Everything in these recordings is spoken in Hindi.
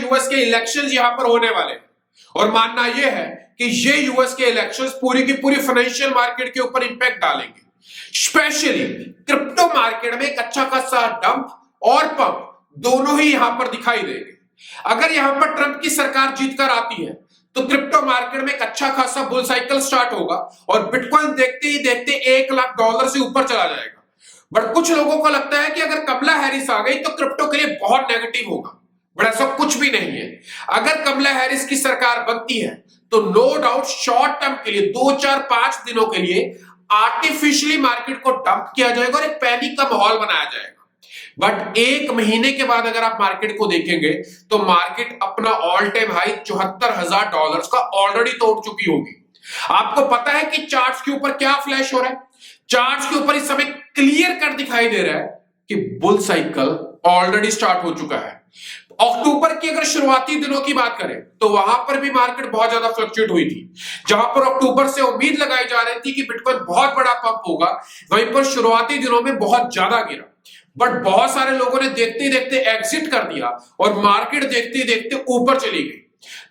यूएस के इलेक्शंस यहां पर होने वाले हैं और मानना यह है कि ये यूएस के इलेक्शंस पूरी की पूरी फाइनेंशियल मार्केट के ऊपर इंपैक्ट डालेंगे। स्पेशली क्रिप्टो मार्केट में एक अच्छा खासा डंप और पंप दोनों ही यहां पर दिखाई देंगे। अगर यहां पर ट्रंप की सरकार जीतकर आती है तो क्रिप्टो मार्केट में एक अच्छा खासा बुल साइकिल स्टार्ट होगा और बिटकॉइन देखते ही देखते $1 लाख से ऊपर चला जाएगा। बट कुछ लोगों को लगता है कि अगर कमला हैरिस आ गई तो क्रिप्टो के लिए बहुत नेगेटिव होगा, बट ऐसा कुछ भी नहीं है। अगर कमला हैरिस की सरकार बनती है तो नो डाउट शॉर्ट टर्म के लिए 2, 4, 5 दिनों के लिए आर्टिफिशियली मार्केट को डंप किया जाएगा और एक पैनिक का माहौल बनाया जाएगा। बट 1 महीने के बाद अगर आप मार्केट को देखेंगे तो मार्केट अपना ऑल टाइम हाई $74,000 का ऑलरेडी तोड़ चुकी होगी। आपको पता है कि चार्ट्स के ऊपर क्या फ्लैश हो रहा है? चार्ट्स के ऊपर इस समय क्लियर कट दिखाई दे रहा है कि बुल साइकिल ऑलरेडी स्टार्ट हो चुका है। अक्टूबर की अगर शुरुआती दिनों की बात करें तो वहां पर भी मार्केट बहुत ज्यादा फ्लक्चुएट हुई थी। जहां पर अक्टूबर से उम्मीद लगाई जा रही थी कि बिटकॉइन बहुत बड़ा पंप होगा, वहीं पर शुरुआती दिनों में बहुत ज्यादा गिरा। बट बहुत सारे लोगों ने देखते ही देखते एग्जिट कर दिया और मार्केट देखते ही देखते ऊपर चली गई।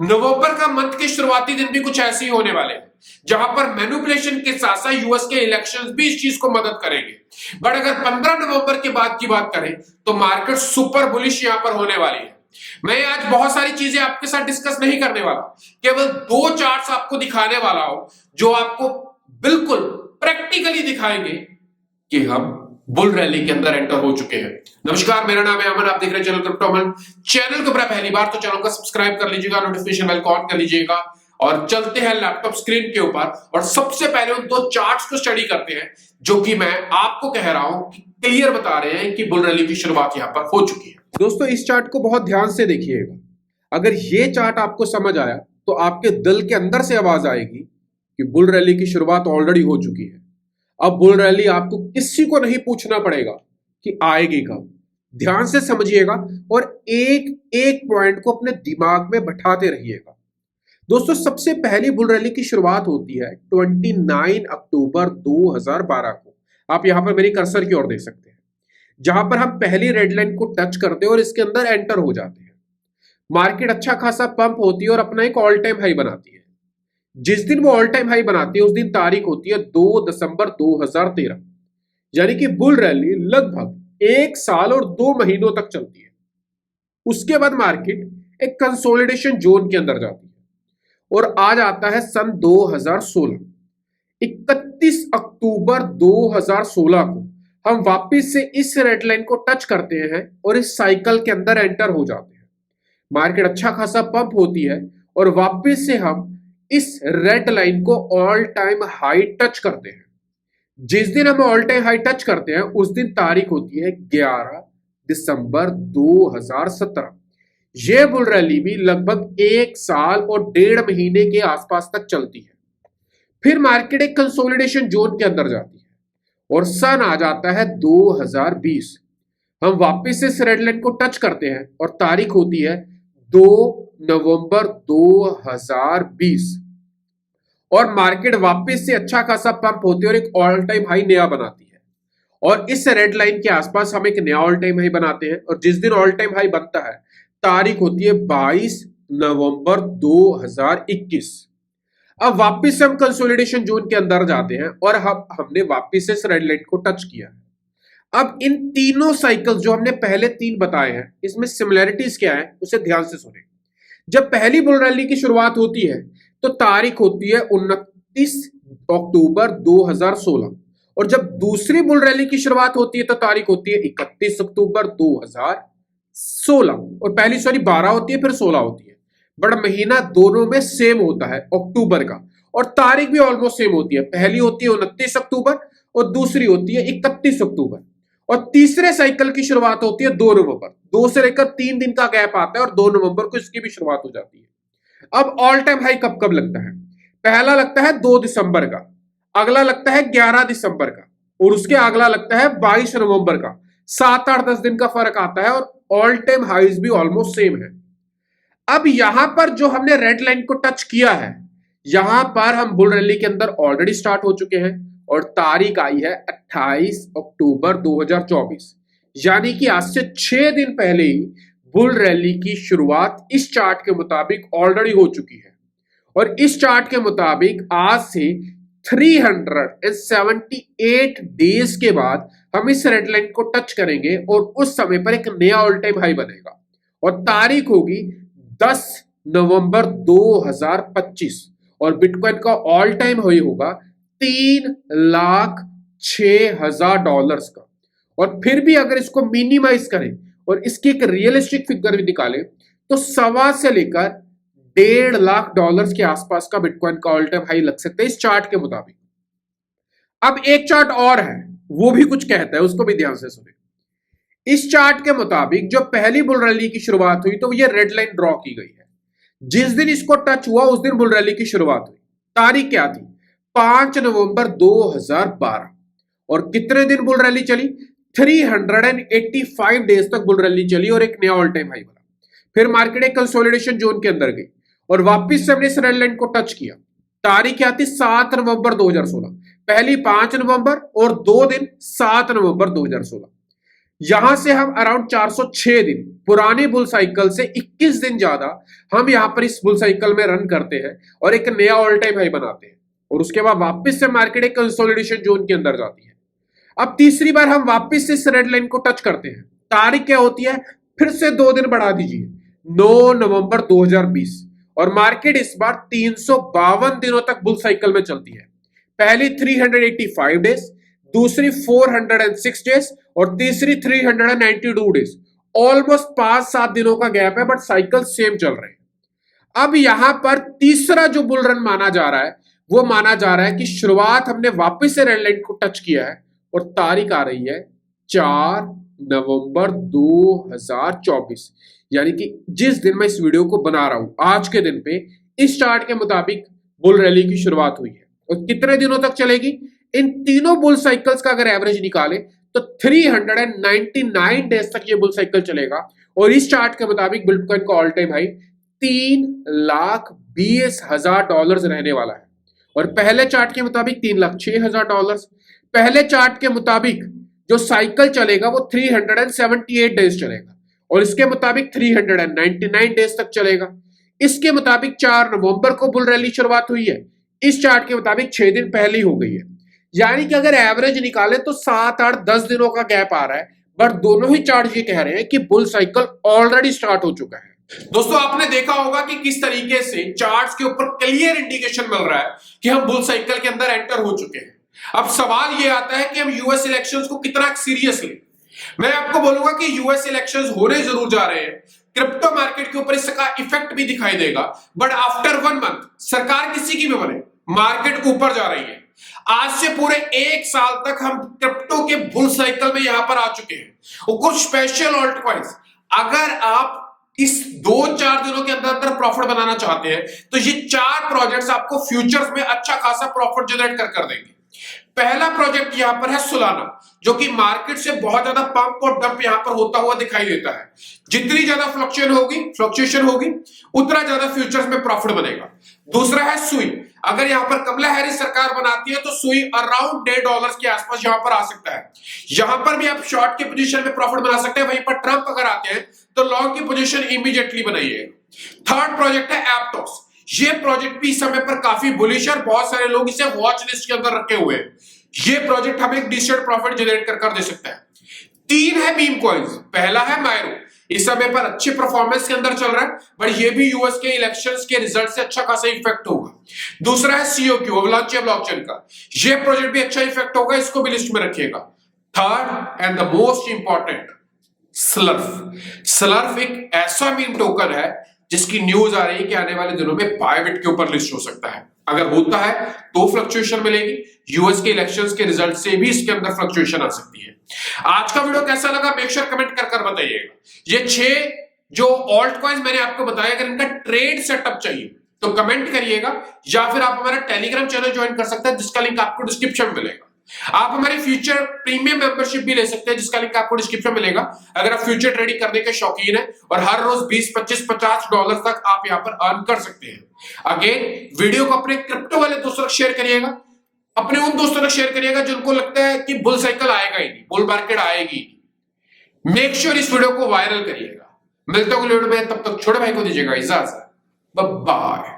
नवंबर का मंथ के शुरुआती दिन भी कुछ ऐसे ही होने वाले हैं, जहां पर मैनिपुलेशन के साथ साथ यूएस के इलेक्शंस भी इस चीज को मदद करेंगे। बट अगर 15 नवंबर के बाद की बात करें तो मार्केट सुपर बुलिश यहां पर होने वाली है। मैं आज बहुत सारी चीजें आपके साथ डिस्कस नहीं करने वाला, केवल 2 चार्ट्स आपको दिखाने वाला हूं जो आपको बिल्कुल प्रैक्टिकली दिखाएंगे कि हम बुल रैली के अंदर एंटर हो चुके हैं। नमस्कार, मेरा नाम है अमन, आप देख रहे हैं चैनल क्रिप्टो अमन। चैनल को ऊपर पहली बार तो चैनल को सब्सक्राइब कर लीजिएगा, नोटिफिकेशन बेल को ऑन कर लीजिएगा और चलते हैं लैपटॉप स्क्रीन के ऊपर और सबसे पहले उन 2 चार्ट्स को स्टडी करते हैं जो कि मैं आपको कह रहा हूं कि क्लियर बता रहे हैं कि बुल रैली की शुरुआत यहां पर हो चुकी है। दोस्तों, इस चार्ट को बहुत ध्यान से देखिएगा। अगर ये चार्ट आपको समझ आया तो आपके दिल के अंदर से आवाज आएगी कि बुल रैली की शुरुआत ऑलरेडी हो चुकी है। अब बुल रैली आपको किसी को नहीं पूछना पड़ेगा कि आएगी कब। ध्यान से समझिएगा और एक एक पॉइंट को अपने दिमाग में बैठाते रहिएगा। दोस्तों, सबसे पहली बुल रैली की शुरुआत होती है 29 अक्टूबर 2012 को। आप यहां पर मेरी कर्सर की ओर देख सकते हैं, जहां पर हम पहली रेड लाइन को टच करते हैं और इसके अंदर एंटर हो जाते हैं। मार्केट अच्छा खासा पंप होती है और अपना एक ऑल टाइम हाई बनाती है। जिस दिन वो ऑल टाइम हाई बनाती है उस दिन तारीख होती है 2 दिसंबर 2013, यानी कि बुल रैली लगभग 1 साल और 2 महीनों तक चलती है। उसके बाद मार्केट एक कंसोलिडेशन जोन के अंदर जाती है और आज आता है सन 2016। 31 अक्टूबर 2016 को हम वापस से इस रेड लाइन को टच करते हैं और इस साइकिल के अंदर एंटर हो जाते हैं। मार्केट अच्छा खासा पंप होती है और वापस से हम इस रेड लाइन को ऑल टाइम हाई टच करते हैं। जिस दिन हम ऑल टाइम हाई टच करते हैं उस दिन तारीख होती है 11 दिसंबर 2017। यह बुल रैली भी लगभग 1 साल और 1.5 महीने के आसपास तक चलती है। फिर मार्केट एक कंसोलिडेशन जोन के अंदर जाती है और सन आ जाता है 2020। हम वापस से इस रेड लाइन को टच करते हैं और तारीख होती है 2 नवंबर 2020 और मार्केट वापस से अच्छा खासा पंप होती है और एक ऑल टाइम हाई नया बनाती है। और इस रेड लाइन के आसपास हम एक नया ऑल टाइम हाई बनाते हैं और जिस दिन ऑल टाइम हाई बनता है तारीख होती है 22 नवंबर 2021। अब वापस हम कंसोलिडेशन जोन के अंदर जाते हैं और हमने वापस से इस रेड लाइन को टच किया है। अब इन तीनों साइकिल्स जो हमने पहले 3 बताए हैं, इसमें सिमिलैरिटीज क्या है उसे ध्यान से सुनें। जब पहली बुल रैली की शुरुआत होती है तो तारीख होती है 29 अक्टूबर 2016 और जब दूसरी बुल रैली की शुरुआत होती है तो तारीख होती है 31 अक्टूबर 2016 और पहली 12 होती है फिर 16 होती है। बड़ा महीना दोनों में सेम होता है अक्टूबर का और तारीख भी ऑलमोस्ट सेम होती है। पहली होती है 29 अक्टूबर और दूसरी होती है 31 अक्टूबर और तीसरे साइकिल की शुरुआत होती है 2 नवंबर। 2 से लेकर 3 दिन का गैप आता है और 2 नवंबर को इसकी भी शुरुआत हो जाती है। अब ऑल टाइम हाई कब कब लगता है? पहला लगता है 2 दिसंबर का, अगला लगता है 11 दिसंबर का और उसके अगला लगता है 22 नवंबर का। 7, 8, 10 दिन का फर्क आता है और ऑल टाइम हाईज भी ऑलमोस्ट सेम है। अब यहां पर जो हमने रेड लाइन को टच किया है, यहां पर हम बुल रैली के अंदर ऑलरेडी स्टार्ट हो चुके हैं और तारीख आई है 28 अक्टूबर 2024, यानी कि आज से 6 दिन पहले ही बुल रैली की शुरुआत इस चार्ट के मुताबिक ऑलरेडी हो चुकी है और इस चार्ट के मुताबिक आज से 378 डेज के बाद हम इस रेड लाइन को टच करेंगे और उस समय पर एक नया ऑल टाइम हाई बनेगा और तारीख होगी 10 नवंबर 2025 और बिटकॉइन का ऑल टाइम हाई होगा $3,06,000 का। और फिर भी अगर इसको मिनिमाइज करें और इसकी एक रियलिस्टिक फिगर भी निकालें तो 1.25 से लेकर $1.5 के आसपास का बिटकॉइन का ऑल टाइम हाई लग सकता है इस चार्ट के मुताबिक। अब एक चार्ट और है, वो भी कुछ कहता है, उसको भी ध्यान से सुने। इस चार्ट के मुताबिक जो पहली बुल रैली की शुरुआत हुई तो ये रेड लाइन ड्रॉ की गई है। जिस दिन इसको टच हुआ उस दिन बुल रैली की शुरुआत हुई। तारीख क्या थी? 5 नवंबर 2012। और कितने दिन बुल रैली चली? 385 डेज तक बुल रैली चली और एक नया ऑल टाइम हाई बना। फिर मार्केट एक कंसोलिडेशन जोन के अंदर गई और वापस से हमने इस रेड लाइन को टच किया। तारीख क्या थी? 7 नवंबर 2016। पहली 5 नवंबर और 2 दिन 7 नवंबर 2016। यहां से हम अराउंड 406 दिन पुराने बुल साइकिल से 21 दिन ज्यादा हम यहां पर इस बुल साइकिल में रन करते हैं और एक नया ऑल टाइम हाई बनाते हैं और उसके बाद वापस से मार्केट एक कंसोलिडेशन जोन के अंदर जाती है। अब तीसरी बार हम वापस से इस रेड लाइन को टच करते हैं। तारीख क्या होती है? फिर से 2 दिन बढ़ा दीजिए, 9 नवंबर 2020 और मार्केट इस बार 352 दिनों तक बुल साइकिल में चलती है। पहली 385 डेज, दूसरी 406 डेज और तीसरी 392 डेज। ऑलमोस्ट 5-7 दिनों का गैप है बट साइकिल सेम चल रहे हैं। अब यहां पर तीसरा जो बुल रन माना जा रहा है वो माना जा रहा है कि शुरुआत हमने वापस से रेड लाइन को टच किया है और तारीख आ रही है 4 नवंबर 2024, यानी कि जिस दिन मैं इस वीडियो को बना रहा हूं आज के दिन पे इस चार्ट के मुताबिक बुल रैली की शुरुआत हुई है। और कितने दिनों तक चलेगी? इन तीनों बुल साइकिल्स का अगर एवरेज निकाले तो 399 डेज तक ये बुल साइकिल चलेगा और इस चार्ट के मुताबिक बिटकॉइन का ऑल टाइम हाई $3,20,000 रहने वाला है। और पहले चार्ट के मुताबिक $3,06,000। पहले चार्ट के मुताबिक जो साइकिल चलेगा वो 378 डेज चलेगा और इसके मुताबिक 399 डेज तक चलेगा। इसके मुताबिक 4 नवंबर को बुल रैली शुरुआत हुई है, इस चार्ट के मुताबिक 6 दिन पहले हो गई है। यानी कि अगर एवरेज निकाले तो 7, 8, 10 दिनों का गैप आ रहा है बट दोनों ही चार्ट ये कह रहे हैं कि बुल साइकिल ऑलरेडी स्टार्ट हो चुका है। दोस्तों आपने देखा होगा कि किस तरीके से चार्ट्स के ऊपर क्लियर इंडिकेशन मिल रहा है कि हम बुल साइकिल के अंदर एंटर हो चुके हैं। अब सवाल ये आता है कि हम यूएस इलेक्शंस को कितना सीरियस लें। मैं आपको बोलूंगा कि यूएस इलेक्शंस होने जरूर जा रहे हैं, क्रिप्टो मार्केट के ऊपर इसका इफेक्ट भी दिखाई देगा बट आफ्टर 1 मंथ सरकार किसी की भी बने मार्केट ऊपर जा रही है। आज से पूरे 1 साल तक हम क्रिप्टो के बुल साइकिल में यहां पर आ चुके हैं और कुछ स्पेशल ऑल्ट कॉइन्स अगर आप इस 2-4 दिनों के अंदर अंदर प्रॉफिट बनाना चाहते हैं तो ये 4 प्रोजेक्ट्स आपको फ्यूचर्स में अच्छा खासा प्रॉफिट जनरेट कर देंगे। पहला प्रोजेक्ट यहां पर है सोलाना, जो कि मार्केट से बहुत ज्यादा पंप और डंप यहां पर होता हुआ दिखाई देता है। जितनी ज्यादा फ्लक्चुएशन होगी उतना ज्यादा फ्यूचर्स में प्रॉफिट बनेगा। दूसरा है सुई, अगर यहां पर कमला हैरिस सरकार बनाती है तो सुई अराउंड $1.5 के आसपास यहां पर आ सकता है। यहां पर भी आप शॉर्ट की पोजीशन में प्रॉफिट बना सकते हैं। वहीं पर ट्रंप अगर आते हैं तो लॉन्ग की पोजीशन इमीडिएटली बनाइए। थर्ड प्रोजेक्ट है एप्टोस, ये प्रोजेक्ट भी इस समय पर काफी बुलिश है, बहुत सारे लोग इसे वॉच लिस्ट के अंदर रखे हुए हैं। ये प्रोजेक्ट हमें एक डिसेंट प्रॉफिट जनरेट कर दे सकता है। 3 है मीम कॉइन्स, पहला है मायरो, इस समय पर अच्छी परफॉर्मेंस के अंदर चल रहा है बट ये भी यूएस के इलेक्शंस के रिजल्ट से अच्छा खासा इफेक्ट होगा। दूसरा है सीओक्यू, अवलांचे ब्लॉकचेन का, ये प्रोजेक्ट भी अच्छा इफेक्ट होगा, इसको भी लिस्ट में रखिएगा। Third and the most important, स्लर्फ एक ऐसा मीम टोकन है जिसकी न्यूज आ रही है कि आने वाले दिनों में बायबिट के ऊपर लिस्ट हो सकता है। अगर होता है तो फ्लक्चुएशन मिलेगी, यूएस के इलेक्शंस के रिजल्ट से भी इसके अंदर फ्लक्चुएशन आ सकती है। आज का वीडियो कैसा लगा मेक श्योर कमेंट कर बताइएगा। ये 6 जो ऑल्ट कॉइन्स मैंने आपको बताया, अगर इनका ट्रेड सेटअप चाहिए तो कमेंट करिएगा या फिर आप हमारा टेलीग्राम चैनल ज्वाइन कर सकते हैं जिसका लिंक आपको डिस्क्रिप्शन में मिलेगा। आप हमारी फ्यूचर प्रीमियम मेंबरशिप भी ले सकते हैं जिसका लिंक आपको डिस्क्रिप्शन में मिलेगा अगर आप फ्यूचर ट्रेडिंग करने के शौकीन हैं और हर रोज 20, 25, $50 तक आप यहां पर अर्न कर सकते हैं। अगेन वीडियो को अपने क्रिप्टो वाले दोस्तों तक शेयर करिएगा, अपने उन दोस्तों तक शेयर करिएगा जिनको लगता है कि बुल साइकिल आएगा ही नहीं, बुल मार्केट आएगी। मेक श्योर इस वीडियो को वायरल करिएगा। मिलते हैं अगले वीडियो में, तब तक छोटे भाई को दीजिएगा इजाजत, बाय बाय।